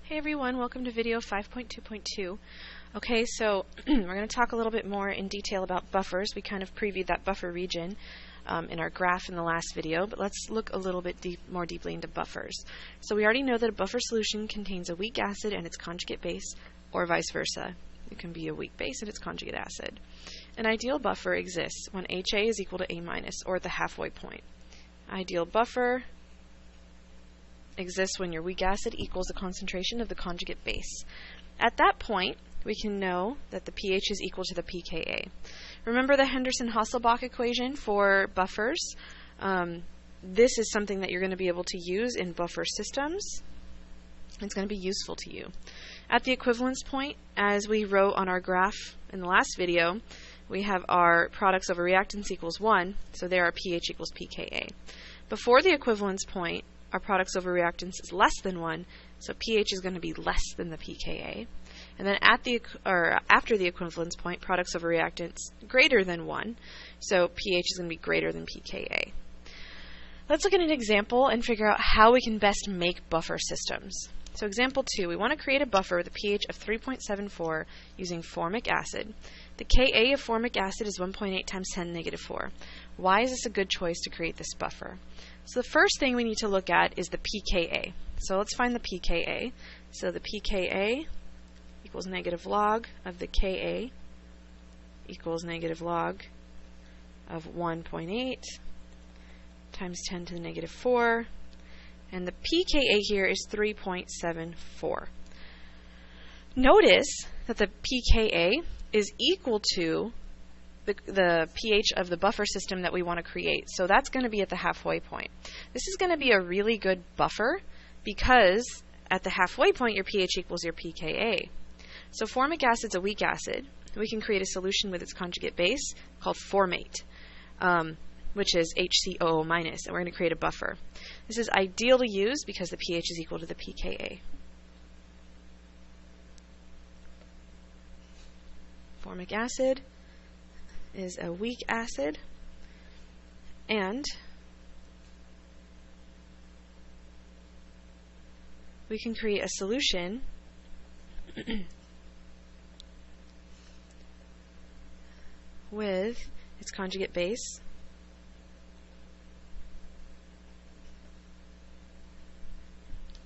Hey everyone, welcome to video 5.2.2. Okay, so we're going to talk a little bit more in detail about buffers. We kind of previewed that buffer region in our graph in the last video, but let's look a little bit more deeply into buffers. So we already know that a buffer solution contains a weak acid and its conjugate base, or vice versa. It can be a weak base and its conjugate acid. An ideal buffer exists when HA is equal to A minus, or at the halfway point. Ideal buffer exists when your weak acid equals the concentration of the conjugate base. At that point, we can know that the pH is equal to the pKa. Remember the Henderson-Hasselbalch equation for buffers? This is something that you're going to be able to use in buffer systems. It's going to be useful to you. At the equivalence point, as we wrote on our graph in the last video, we have our products over reactants equals 1, so there our pH equals pKa. Before the equivalence point, our products over reactants is less than 1, so pH is going to be less than the pKa. And then after the equivalence point, products over reactants greater than 1, so pH is going to be greater than pKa. Let's look at an example and figure out how we can best make buffer systems. So example 2, we want to create a buffer with a pH of 3.74 using formic acid. The Ka of formic acid is 1.8 times 10 to the negative 4. Why is this a good choice to create this buffer? So the first thing we need to look at is the pKa. So let's find the pKa. So the pKa equals negative log of the Ka equals negative log of 1.8 times 10 to the negative 4. And the pKa here is 3.74. Notice that the pKa is equal to the pH of the buffer system that we want to create. So that's going to be at the halfway point. This is going to be a really good buffer because at the halfway point your pH equals your pKa. So formic acid is a weak acid. We can create a solution with its conjugate base called formate, which is HCOO minus, and we're going to create a buffer. This is ideal to use because the pH is equal to the pKa. Formic acid is a weak acid, and we can create a solution with its conjugate base,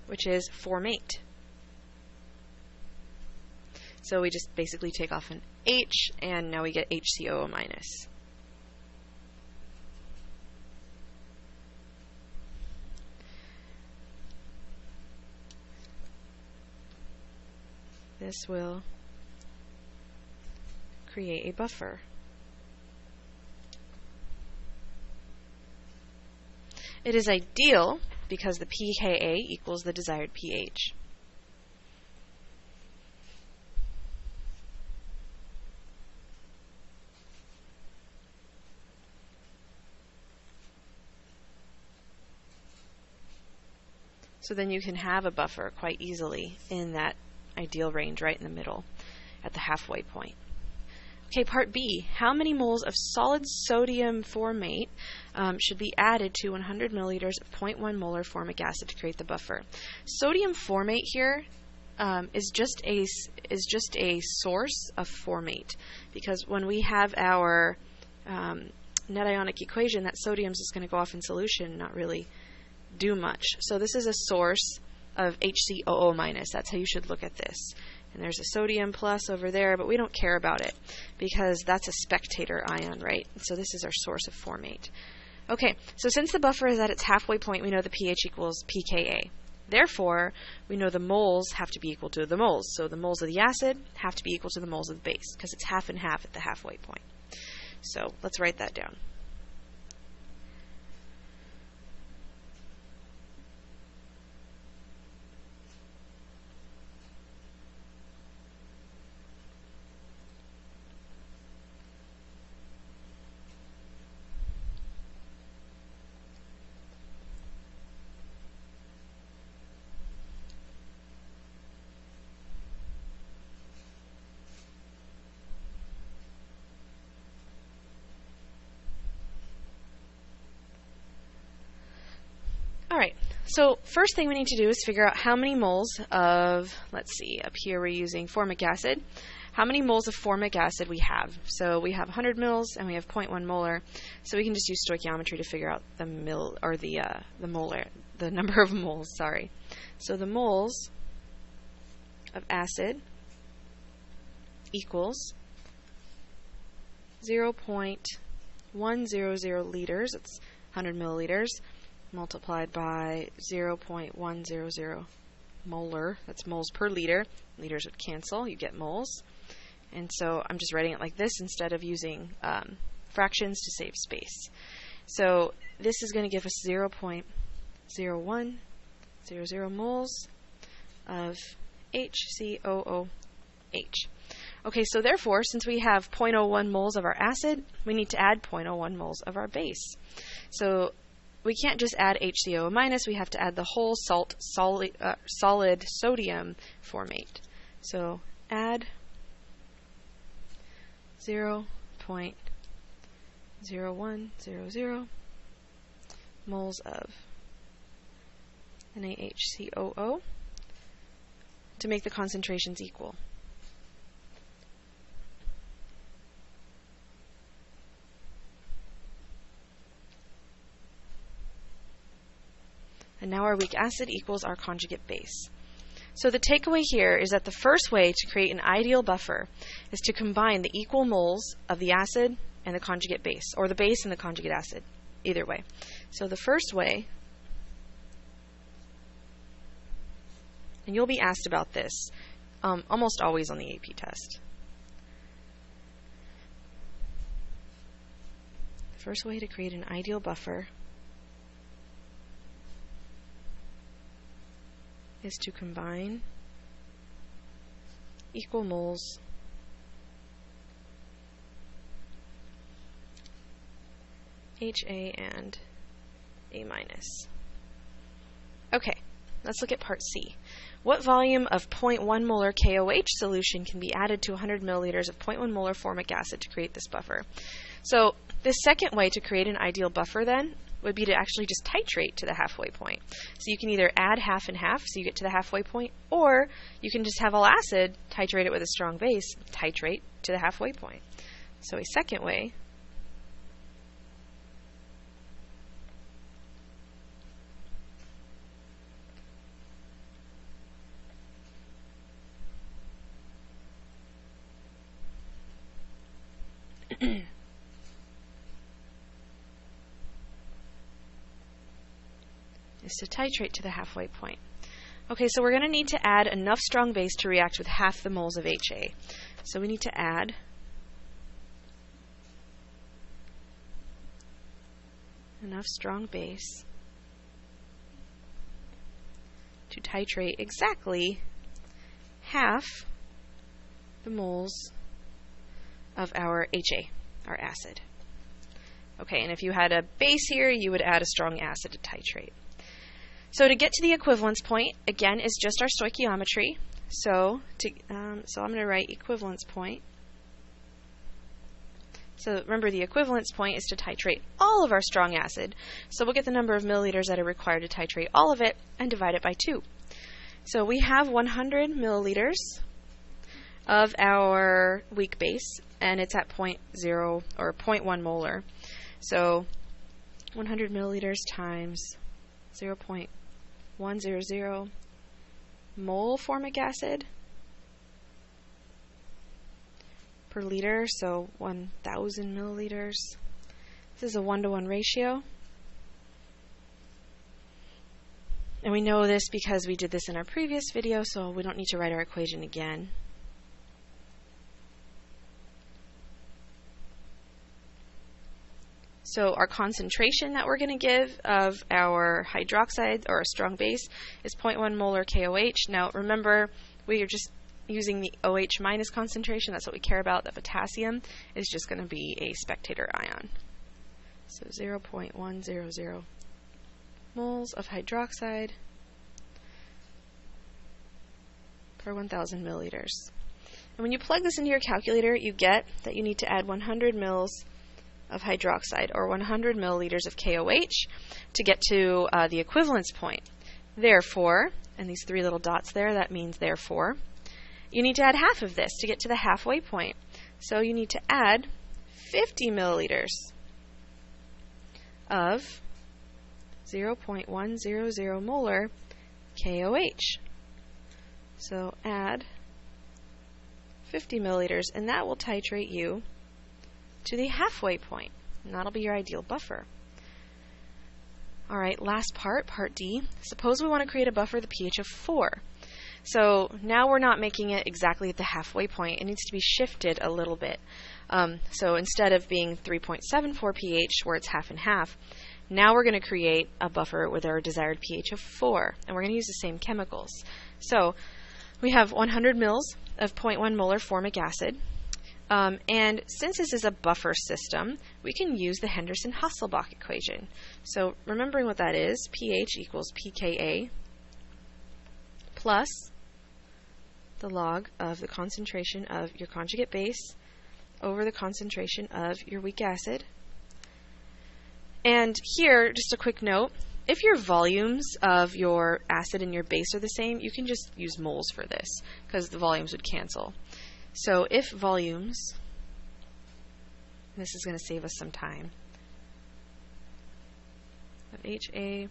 which is formate. So we just basically take off an H, and now we get HCOO minus. This will create a buffer. It is ideal because the pKa equals the desired pH. So then you can have a buffer quite easily in that ideal range right in the middle at the halfway point. Okay, part B. How many moles of solid sodium formate should be added to 100 milliliters of 0.1 molar formic acid to create the buffer? Sodium formate here is just a source of formate, because when we have our net ionic equation, that sodium is just going to go off in solution, not really do much. So this is a source of HCOO minus. That's how you should look at this. And there's a sodium plus over there, but we don't care about it because that's a spectator ion, right? So this is our source of formate. Okay, so since the buffer is at its halfway point, we know the pH equals pKa. Therefore, we know the moles have to be equal to the moles. So the moles of the acid have to be equal to the moles of the base because it's half and half at the halfway point. So let's write that down. Alright, So first thing we need to do is figure out how many moles of, let's see, up here we're using formic acid. How many moles of formic acid we have. So we have 100 mils and we have 0.1 molar. So we can just use stoichiometry to figure out the number of moles, sorry. So the moles of acid equals 0.100 liters, it's 100 milliliters, multiplied by 0.100 molar, that's moles per liter. Liters would cancel, you get moles. And so I'm just writing it like this instead of using fractions to save space. So this is going to give us 0.0100 moles of HCOOH. Okay, so therefore, since we have 0.01 moles of our acid, we need to add 0.01 moles of our base. So we can't just add HCO minus, we have to add the whole solid sodium formate. So add 0.0100 moles of NaHCOO to make the concentrations equal. And now our weak acid equals our conjugate base. So the takeaway here is that the first way to create an ideal buffer is to combine the equal moles of the acid and the conjugate base, or the base and the conjugate acid, either way. So the first way, and you'll be asked about this almost always on the AP test. The first way to create an ideal buffer is to combine equal moles HA and A minus. Okay, let's look at part C. What volume of 0.1 molar KOH solution can be added to 100 milliliters of 0.1 molar formic acid to create this buffer? So the second way to create an ideal buffer then would be to actually just titrate to the halfway point. So you can either add half and half so you get to the halfway point, or you can just have all acid, titrate it with a strong base, titrate to the halfway point. So a second way is to titrate to the halfway point. Okay, so we're going to need to add enough strong base to react with half the moles of HA. So we need to add enough strong base to titrate exactly half the moles of our HA, our acid. Okay, and if you had a base here, you would add a strong acid to titrate. So to get to the equivalence point, again, is just our stoichiometry. So I'm going to write equivalence point. So remember, the equivalence point is to titrate all of our strong acid. So we'll get the number of milliliters that are required to titrate all of it and divide it by 2. So we have 100 milliliters of our weak base, and it's at 0.0 or 0.1 molar. So 100 milliliters times 0.100 mole formic acid per liter, so 1,000 milliliters. This is a 1-to-1 ratio. And we know this because we did this in our previous video, so we don't need to write our equation again. So our concentration that we're going to give of our hydroxide, or a strong base, is 0.1 molar KOH. Now remember, we are just using the OH minus concentration. That's what we care about. The potassium is just going to be a spectator ion. So 0.100 moles of hydroxide per 1,000 milliliters. And when you plug this into your calculator, you get that you need to add 100 mils of hydroxide, or 100 milliliters of KOH, to get to the equivalence point. Therefore, and these three little dots there, that means therefore, you need to add half of this to get to the halfway point. So you need to add 50 milliliters of 0.100 molar KOH. So add 50 milliliters, and that will titrate you to the halfway point, and that'll be your ideal buffer. Alright, last part, part D. Suppose we want to create a buffer with a pH of 4. So now we're not making it exactly at the halfway point. It needs to be shifted a little bit. So instead of being 3.74 pH, where it's half and half, now we're going to create a buffer with our desired pH of 4, and we're going to use the same chemicals. So we have 100 mils of 0.1 molar formic acid, and since this is a buffer system, we can use the Henderson-Hasselbalch equation. So remembering what that is, pH equals pKa plus the log of the concentration of your conjugate base over the concentration of your weak acid. And here, just a quick note, if your volumes of your acid and your base are the same, you can just use moles for this, because the volumes would cancel. So if volumes, this is going to save us some time, of HA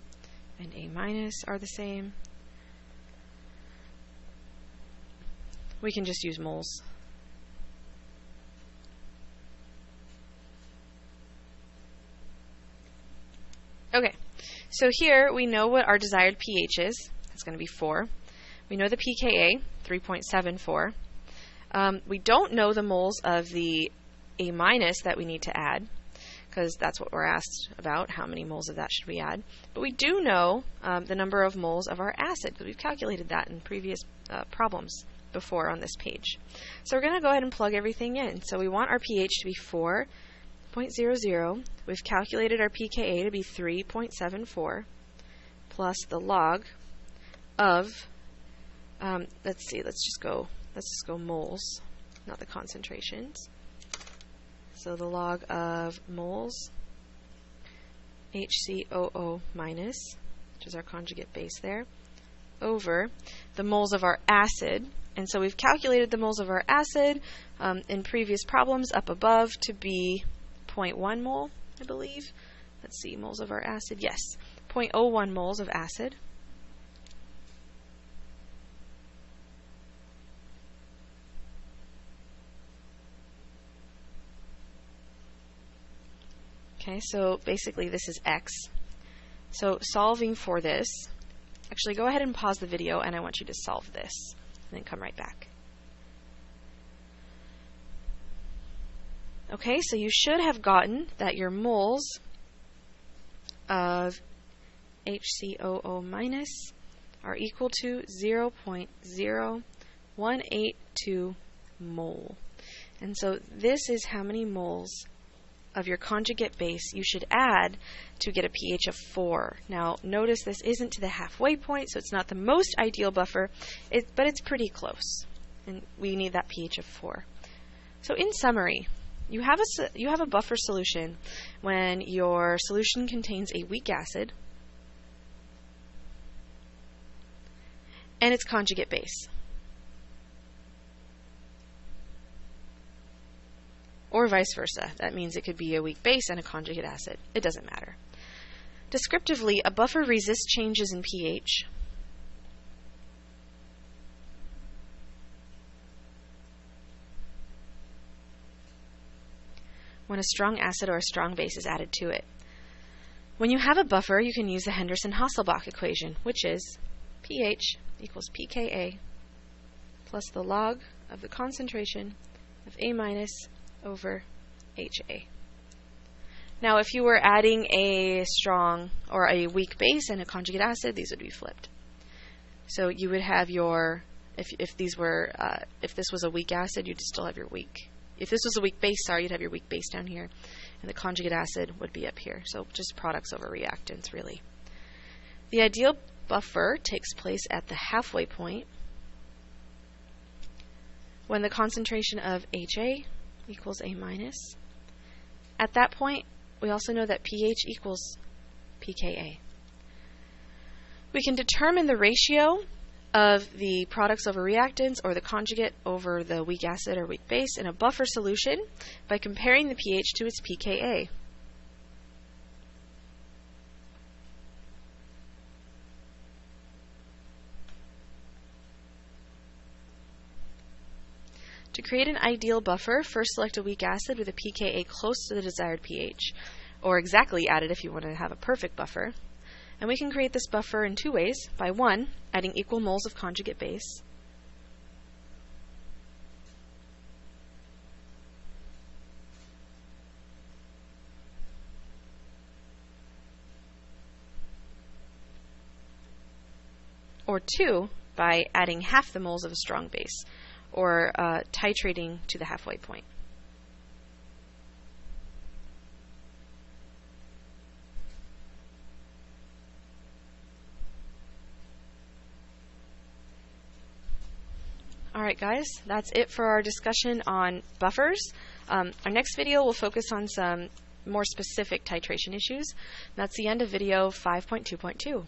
and A minus are the same, we can just use moles. Okay, so here we know what our desired pH is. It's going to be 4. We know the pKa, 3.74. We don't know the moles of the A minus that we need to add, because that's what we're asked about, how many moles of that should we add. But we do know the number of moles of our acid, because we've calculated that in previous problems before on this page. So we're going to go ahead and plug everything in. So we want our pH to be 4.00. We've calculated our pKa to be 3.74 plus the log of, let's just go moles, not the concentrations. So the log of moles, HCOO minus, which is our conjugate base there, over the moles of our acid. And so we've calculated the moles of our acid in previous problems up above to be 0.1 mole, I believe. Let's see, moles of our acid. Yes, 0.01 moles of acid. Okay, so basically this is X. So solving for this, actually go ahead and pause the video and I want you to solve this, and then come right back. Okay, so you should have gotten that your moles of HCOO minus are equal to 0.0182 mole. And so this is how many moles of your conjugate base you should add to get a pH of 4. Now notice this isn't to the halfway point, so it's not the most ideal buffer, but it's pretty close, and we need that pH of 4. So in summary, you have a buffer solution when your solution contains a weak acid and its conjugate base, or vice versa. That means it could be a weak base and a conjugate acid. It doesn't matter. Descriptively, a buffer resists changes in pH when a strong acid or a strong base is added to it. When you have a buffer, you can use the Henderson-Hasselbalch equation, which is pH equals pKa plus the log of the concentration of A minus over HA. Now if you were adding a strong or a weak base and a conjugate acid, these would be flipped. So you would have your, if this was a weak acid, you'd still have your weak. If this was a weak base, you'd have your weak base down here, and the conjugate acid would be up here. So just products over reactants, really. The ideal buffer takes place at the halfway point when the concentration of HA equals A minus At that point, we also know that pH equals pKa. We can determine the ratio of the products over reactants or the conjugate over the weak acid or weak base in a buffer solution by comparing the pH to its pKa. To create an ideal buffer, first select a weak acid with a pKa close to the desired pH, or exactly add it if you want to have a perfect buffer. And we can create this buffer in two ways. By one, adding equal moles of conjugate base. Or two, by adding half the moles of a strong base, or titrating to the halfway point. Alright guys, that's it for our discussion on buffers. Our next video will focus on some more specific titration issues. That's the end of video 5.2.2.